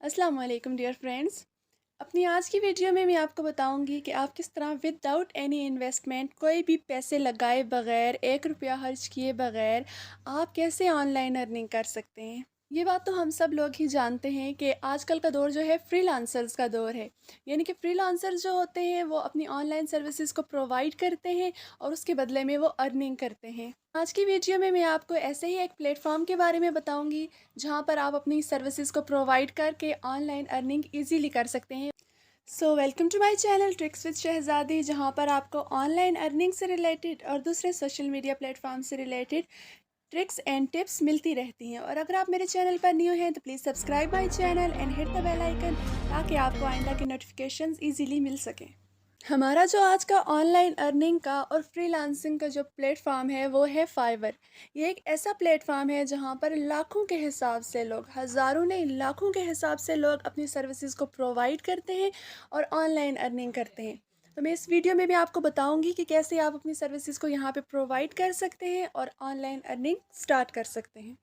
अस्सलाम वालेकुम dear friends. अपनी आज की वीडियो में मैं आपको बताऊंगी कि आप किस तरह विदाउट एनी इन्वेस्टमेंट कोई भी पैसे लगाए बगैर 1 रुपया खर्च किए बगैर आप कैसे ऑनलाइन अर्निंग कर सकते हैं। ये बात तो हम सब लोग ही जानते हैं कि आजकल का दौर जो है फ्रीलांसर्स का दौर है। यानी कि फ्रीलांसर्स जो होते हैं वो अपनी ऑनलाइन सर्विसेज को प्रोवाइड करते हैं और उसके बदले में वो अर्निंग करते हैं। आज की वीडियो में मैं आपको ऐसे ही एक प्लेटफॉर्म के बारे में बताऊंगी जहां पर आप अपनी सर्विसेज को प्रोवाइड करके ऑनलाइन अर्निंग इजीली कर सकते हैं। So welcome to my channel tricks with Shahzadi, जहां पर आपको ऑनलाइन अर्निंग से रिलेटेड और दूसरे सोशल मीडिया प्लेटफॉर्म से रिलेटेड ट्रिक्स एंड टिप्स मिलती रहती हैं। और अगर आप मेरे चैनल पर न्यू हैं तो please subscribe my channel and hit the bell icon ताकि आपको आइंदा की नोटिफिकेशंस इजीली मिल सकें। हमारा जो आज का ऑनलाइन अर्निंग का और फ्रीलांसिंग का जो प्लेटफॉर्म है वो है फाइवर। ये एक ऐसा प्लेटफॉर्म है जहाँ पर लाखों के हिसाब से लोग, हज़ारों नहीं लाखों के हिसाब से लोग अपनी सर्विसेज को प्रोवाइड करते हैं और ऑनलाइन अर्निंग करते हैं। तो मैं इस वीडियो में भी आपको बताऊंगी कि कैसे आप अपनी सर्विसेज को यहाँ पे प्रोवाइड कर सकते हैं और ऑनलाइन अर्निंग स्टार्ट कर सकते हैं।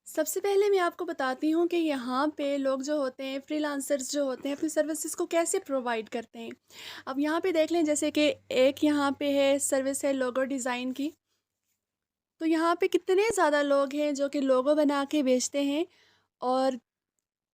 सबसे पहले मैं आपको बताती हूँ कि यहाँ पे लोग जो होते हैं, फ्रीलांसर्स जो होते हैं, अपनी सर्विसेज को कैसे प्रोवाइड करते हैं। अब यहाँ पे देख लें, जैसे कि एक यहाँ पे है सर्विस है लोगो डिज़ाइन की। तो यहाँ पे कितने ज़्यादा लोग हैं जो कि लोगो बना के बेचते हैं और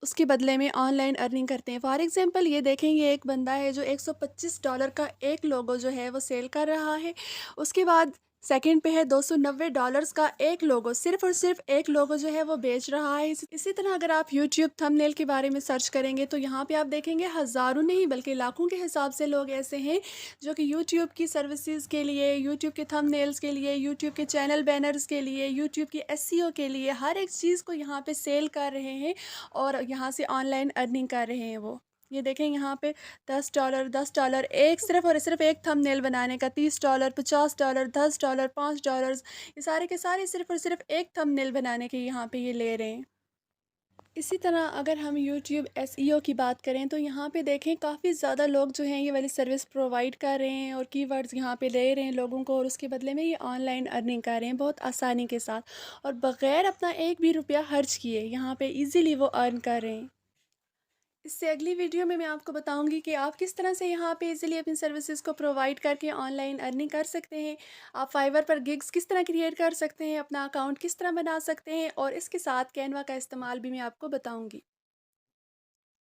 उसके बदले में ऑनलाइन अर्निंग करते हैं। फॉर एग्जांपल ये देखें, ये एक बंदा है जो $125 का एक लोगो जो है वो सेल कर रहा है। उसके बाद सेकंड पे है $290 का एक लोगो, सिर्फ और सिर्फ एक लोगो जो है वो बेच रहा है। इसी तरह अगर आप यूट्यूब थंबनेल के बारे में सर्च करेंगे तो यहाँ पे आप देखेंगे हज़ारों नहीं बल्कि लाखों के हिसाब से लोग ऐसे हैं जो कि यूट्यूब की सर्विसेज के लिए, यूट्यूब के थंबनेल्स के लिए, यूट्यूब के चैनल बैनर्स के लिए, यूट्यूब की एसईओ के लिए हर एक चीज़ को यहाँ पे सेल कर रहे हैं और यहाँ से ऑनलाइन अर्निंग कर रहे हैं वो। ये देखें यहाँ पे $10 एक सिर्फ और सिर्फ एक थंबनेल बनाने का, $30 $50 $10 $5। ये सारे के सारे सिर्फ और सिर्फ एक थंबनेल बनाने के यहाँ पे ये ले रहे हैं। इसी तरह अगर हम यूट्यूब एसईओ की बात करें तो यहाँ पे देखें काफ़ी ज़्यादा लोग जो हैं ये वाली सर्विस प्रोवाइड कर रहे हैं और कीवर्ड्स यहाँ पे ले रहे हैं लोगों को और उसके बदले में ये ऑनलाइन अर्निंग कर रहे हैं बहुत आसानी के साथ और बग़ैर अपना एक भी रुपया खर्च किए यहाँ पे इजीली वो अर्न कर रहे हैं। इससे अगली वीडियो में मैं आपको बताऊंगी कि आप किस तरह से यहाँ पे इजीली अपनी सर्विसेज को प्रोवाइड करके ऑनलाइन अर्निंग कर सकते हैं। आप फाइवर पर गिग्स किस तरह क्रिएट कर सकते हैं, अपना अकाउंट किस तरह बना सकते हैं और इसके साथ कैनवा का इस्तेमाल भी मैं आपको बताऊंगी।